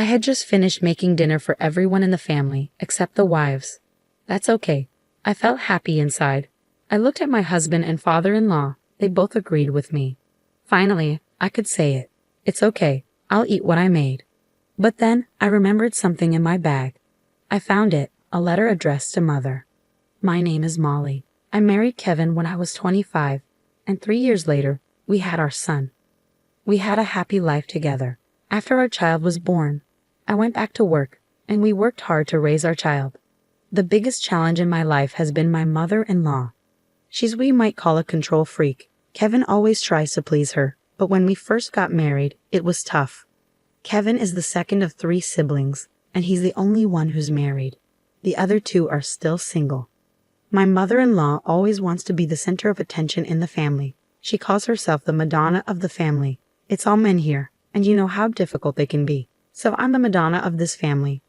I had just finished making dinner for everyone in the family, except the wives. That's okay. I felt happy inside. I looked at my husband and father-in-law. They both agreed with me. Finally, I could say it. It's okay. I'll eat what I made. But then, I remembered something in my bag. I found it, a letter addressed to Mother. My name is Molly. I married Kevin when I was 25, and 3 years later, we had our son. We had a happy life together. After our child was born, I went back to work, and we worked hard to raise our child. The biggest challenge in my life has been my mother-in-law. She's what you might call a control freak. Kevin always tries to please her, but when we first got married, it was tough. Kevin is the second of 3 siblings, and he's the only one who's married. The other 2 are still single. My mother-in-law always wants to be the center of attention in the family. She calls herself the Madonna of the family. It's all men here, and you know how difficult they can be. So I'm the Madonna of this family.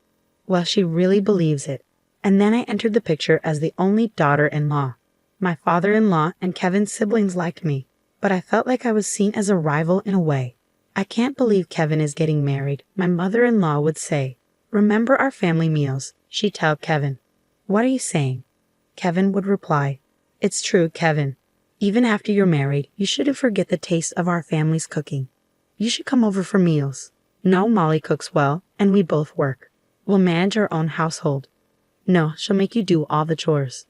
Well, she really believes it. And then I entered the picture as the only daughter-in-law. My father-in-law and Kevin's siblings liked me, but I felt like I was seen as a rival in a way. I can't believe Kevin is getting married, my mother-in-law would say. Remember our family meals, she'd tell Kevin. What are you saying? Kevin would reply. It's true, Kevin. Even after you're married, you shouldn't forget the taste of our family's cooking. You should come over for meals. No, Molly cooks well, and we both work. We'll manage our own household. No, she'll make you do all the chores.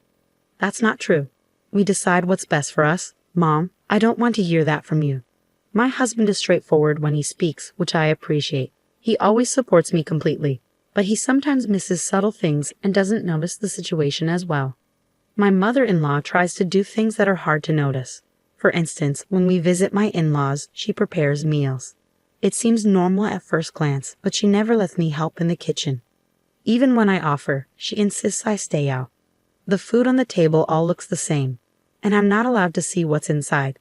That's not true. We decide what's best for us. Mom, I don't want to hear that from you. My husband is straightforward when he speaks, which I appreciate. He always supports me completely, but he sometimes misses subtle things and doesn't notice the situation as well. My mother-in-law tries to do things that are hard to notice. For instance, when we visit my in-laws, she prepares meals. It seems normal at first glance, but she never lets me help in the kitchen. Even when I offer, she insists I stay out. The food on the table all looks the same, and I'm not allowed to see what's inside.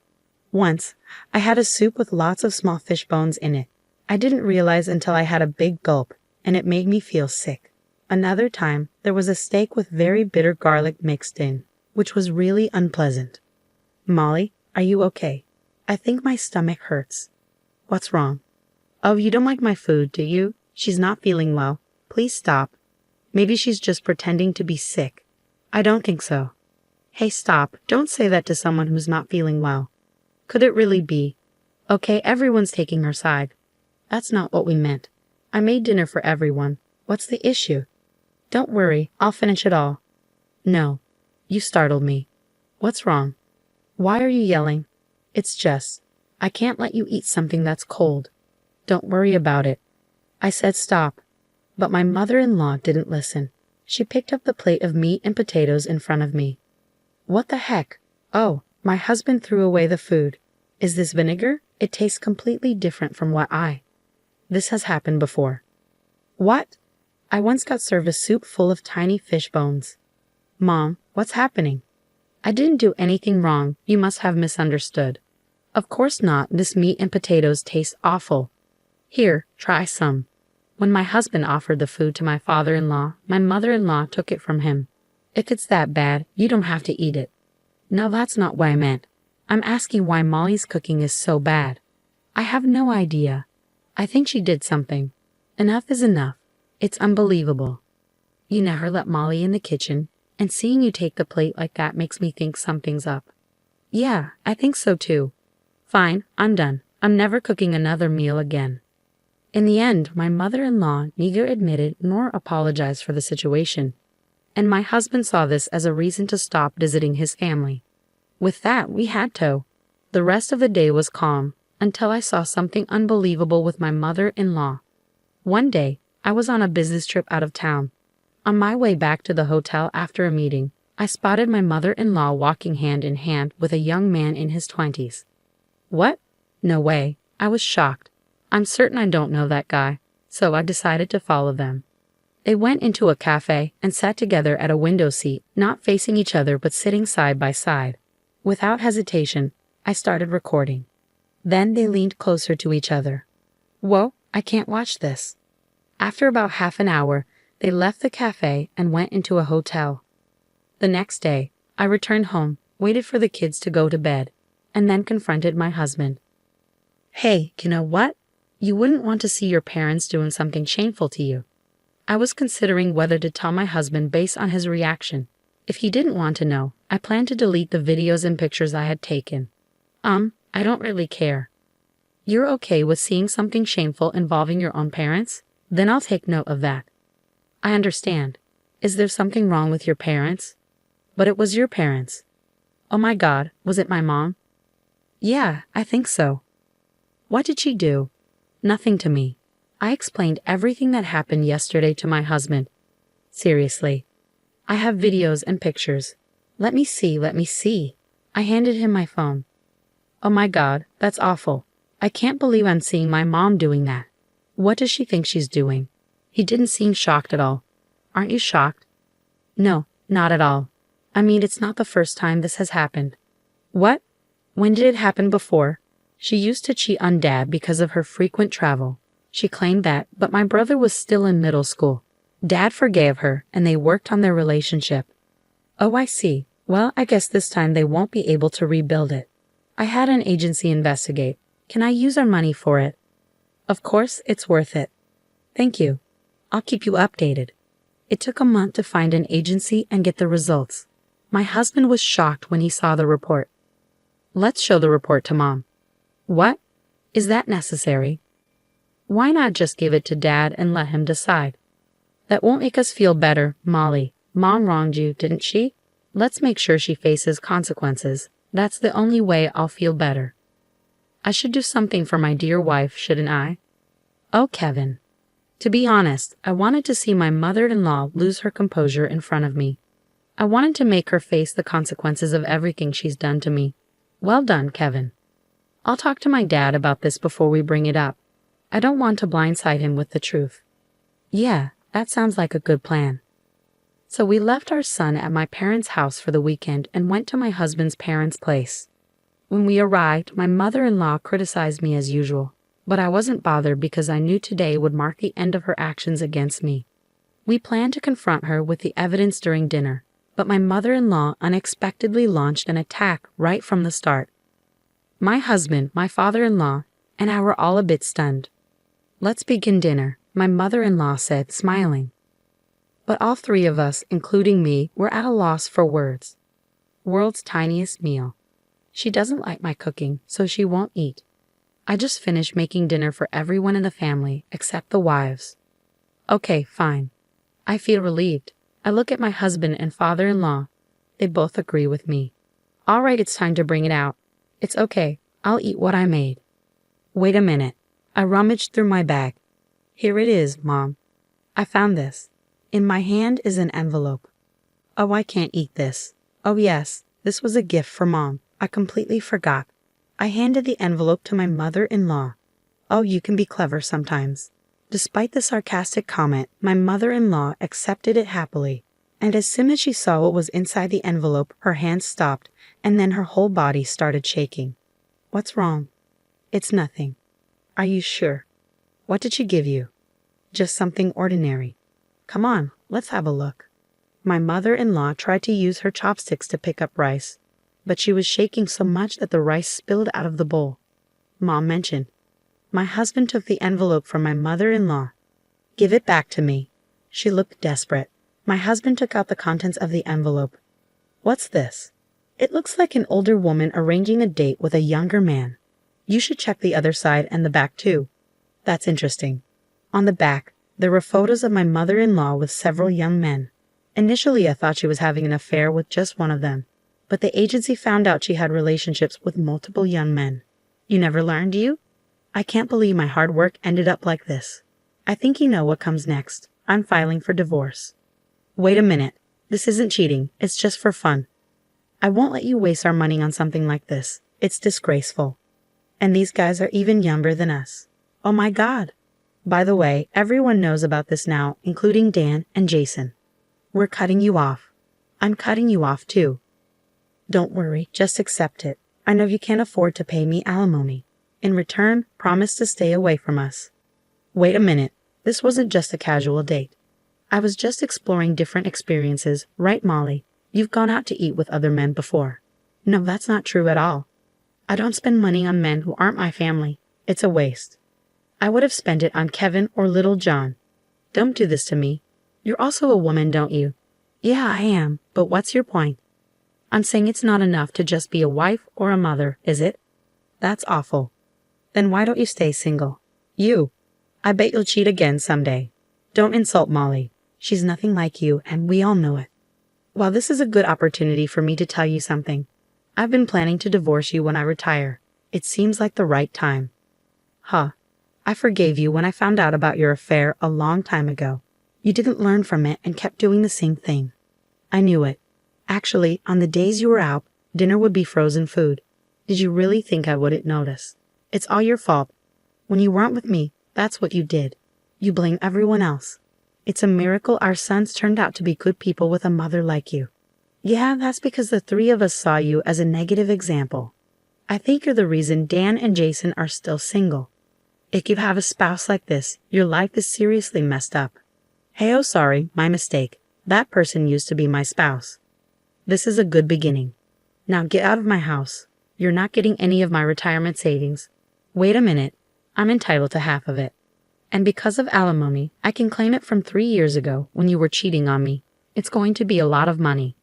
Once, I had a soup with lots of small fish bones in it. I didn't realize until I had a big gulp, and it made me feel sick. Another time, there was a steak with very bitter garlic mixed in, which was really unpleasant. Molly, are you okay? I think my stomach hurts. What's wrong? Oh, you don't like my food, do you? She's not feeling well. Please stop. Maybe she's just pretending to be sick. I don't think so. Hey, stop. Don't say that to someone who's not feeling well. Could it really be? Okay, everyone's taking her side. That's not what we meant. I made dinner for everyone. What's the issue? Don't worry, I'll finish it all. No. You startled me. What's wrong? Why are you yelling? It's just, I can't let you eat something that's cold. Don't worry about it. I said stop. But my mother-in-law didn't listen. She picked up the plate of meat and potatoes in front of me. What the heck? Oh, my husband threw away the food. Is this vinegar? It tastes completely different from This has happened before. What? I once got served a soup full of tiny fish bones. Mom, what's happening? I didn't do anything wrong. You must have misunderstood. Of course not. This meat and potatoes taste awful. Here, try some. When my husband offered the food to my father-in-law, my mother-in-law took it from him. If it's that bad, you don't have to eat it. No, that's not what I meant. I'm asking why Molly's cooking is so bad. I have no idea. I think she did something. Enough is enough. It's unbelievable. You never let Molly in the kitchen, and seeing you take the plate like that makes me think something's up. Yeah, I think so too. Fine, I'm done. I'm never cooking another meal again. In the end, my mother-in-law neither admitted nor apologized for the situation, and my husband saw this as a reason to stop visiting his family. With that, we had to. The rest of the day was calm, until I saw something unbelievable with my mother-in-law. One day, I was on a business trip out of town. On my way back to the hotel after a meeting, I spotted my mother-in-law walking hand in hand with a young man in his 20s. What? No way. I was shocked. I'm certain I don't know that guy, so I decided to follow them. They went into a cafe and sat together at a window seat, not facing each other but sitting side by side. Without hesitation, I started recording. Then they leaned closer to each other. Whoa, I can't watch this. After about half an hour, they left the cafe and went into a hotel. The next day, I returned home, waited for the kids to go to bed, and then confronted my husband. Hey, you know what? You wouldn't want to see your parents doing something shameful to you. I was considering whether to tell my husband based on his reaction. If he didn't want to know, I planned to delete the videos and pictures I had taken. I don't really care. You're okay with seeing something shameful involving your own parents? Then I'll take note of that. I understand. Is there something wrong with your parents? But it was your parents. Oh my God, was it my mom? Yeah, I think so. What did she do? Nothing to me. I explained everything that happened yesterday to my husband. Seriously. I have videos and pictures. Let me see. I handed him my phone. Oh my God, that's awful. I can't believe I'm seeing my mom doing that. What does she think she's doing? He didn't seem shocked at all. Aren't you shocked? No, not at all. I mean, it's not the first time this has happened. What? When did it happen before? She used to cheat on Dad because of her frequent travel. She claimed that, but my brother was still in middle school. Dad forgave her, and they worked on their relationship. Oh, I see. Well, I guess this time they won't be able to rebuild it. I had an agency investigate. Can I use our money for it? Of course, it's worth it. Thank you. I'll keep you updated. It took a month to find an agency and get the results. My husband was shocked when he saw the report. Let's show the report to Mom. What? Is that necessary? Why not just give it to Dad and let him decide? That won't make us feel better, Molly. Mom wronged you, didn't she? Let's make sure she faces consequences. That's the only way I'll feel better. I should do something for my dear wife, shouldn't I? Oh, Kevin. To be honest, I wanted to see my mother-in-law lose her composure in front of me. I wanted to make her face the consequences of everything she's done to me. Well done, Kevin. I'll talk to my dad about this before we bring it up. I don't want to blindside him with the truth. Yeah, that sounds like a good plan. So we left our son at my parents' house for the weekend and went to my husband's parents' place. When we arrived, my mother-in-law criticized me as usual, but I wasn't bothered because I knew today would mark the end of her actions against me. We planned to confront her with the evidence during dinner, but my mother-in-law unexpectedly launched an attack right from the start. My husband, my father-in-law, and I were all a bit stunned. Let's begin dinner, my mother-in-law said, smiling. But all three of us, including me, were at a loss for words. World's tiniest meal. She doesn't like my cooking, so she won't eat. I just finished making dinner for everyone in the family, except the wives. Okay, fine. I feel relieved. I look at my husband and father-in-law. They both agree with me. All right, it's time to bring it out. It's okay. I'll eat what I made. Wait a minute. I rummaged through my bag. Here it is, Mom. I found this. In my hand is an envelope. Oh, I can't eat this. Oh yes, this was a gift for Mom. I completely forgot. I handed the envelope to my mother-in-law. Oh, you can be clever sometimes. Despite the sarcastic comment, my mother-in-law accepted it happily. And as soon as she saw what was inside the envelope, her hands stopped, and then her whole body started shaking. What's wrong? It's nothing. Are you sure? What did she give you? Just something ordinary. Come on, let's have a look. My mother-in-law tried to use her chopsticks to pick up rice, but she was shaking so much that the rice spilled out of the bowl. Mom mentioned. My husband took the envelope from my mother-in-law. Give it back to me. She looked desperate. My husband took out the contents of the envelope. What's this? It looks like an older woman arranging a date with a younger man. You should check the other side and the back too. That's interesting. On the back, there were photos of my mother-in-law with several young men. Initially, I thought she was having an affair with just one of them, but the agency found out she had relationships with multiple young men. You never learned, you? I can't believe my hard work ended up like this. I think you know what comes next. I'm filing for divorce. Wait a minute. This isn't cheating. It's just for fun. I won't let you waste our money on something like this. It's disgraceful. And these guys are even younger than us. Oh my God. By the way, everyone knows about this now, including Dan and Jason. We're cutting you off. I'm cutting you off too. Don't worry, just accept it. I know you can't afford to pay me alimony. In return, promise to stay away from us. Wait a minute. This wasn't just a casual date. I was just exploring different experiences, right, Molly? You've gone out to eat with other men before. No, that's not true at all. I don't spend money on men who aren't my family. It's a waste. I would have spent it on Kevin or little John. Don't do this to me. You're also a woman, don't you? Yeah, I am, but what's your point? I'm saying it's not enough to just be a wife or a mother, is it? That's awful. Then why don't you stay single? You. I bet you'll cheat again someday. Don't insult Molly. She's nothing like you, and we all know it. Well, this is a good opportunity for me to tell you something. I've been planning to divorce you when I retire. It seems like the right time. Huh. I forgave you when I found out about your affair a long time ago. You didn't learn from it and kept doing the same thing. I knew it. Actually, on the days you were out, dinner would be frozen food. Did you really think I wouldn't notice? It's all your fault. When you weren't with me, that's what you did. You blame everyone else. It's a miracle our sons turned out to be good people with a mother like you. Yeah, that's because the three of us saw you as a negative example. I think you're the reason Dan and Jason are still single. If you have a spouse like this, your life is seriously messed up. Hey, oh sorry, my mistake. That person used to be my spouse. This is a good beginning. Now get out of my house. You're not getting any of my retirement savings. Wait a minute. I'm entitled to half of it. And because of alimony, I can claim it from 3 years ago when you were cheating on me. It's going to be a lot of money.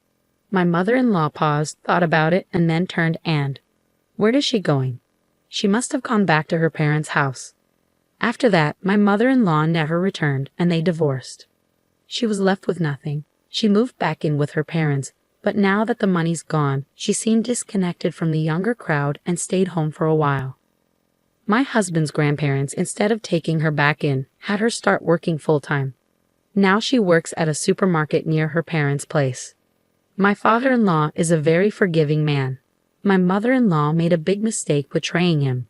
My mother-in-law paused, thought about it, and then turned and. Where is she going? She must have gone back to her parents' house. After that, my mother-in-law never returned, and they divorced. She was left with nothing. She moved back in with her parents, but now that the money's gone, she seemed disconnected from the younger crowd and stayed home for a while. My husband's grandparents, instead of taking her back in, had her start working full-time. Now she works at a supermarket near her parents' place. My father-in-law is a very forgiving man. My mother-in-law made a big mistake betraying him.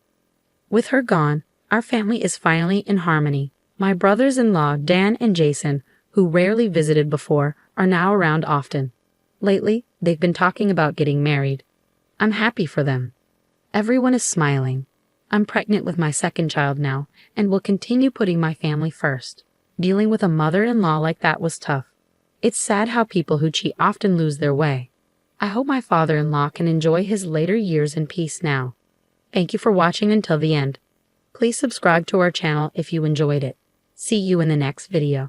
With her gone, our family is finally in harmony. My brothers-in-law, Dan and Jason, who rarely visited before, are now around often. Lately, they've been talking about getting married. I'm happy for them. Everyone is smiling. I'm pregnant with my second child now, and will continue putting my family first. Dealing with a mother-in-law like that was tough. It's sad how people who cheat often lose their way. I hope my father-in-law can enjoy his later years in peace now. Thank you for watching until the end. Please subscribe to our channel if you enjoyed it. See you in the next video.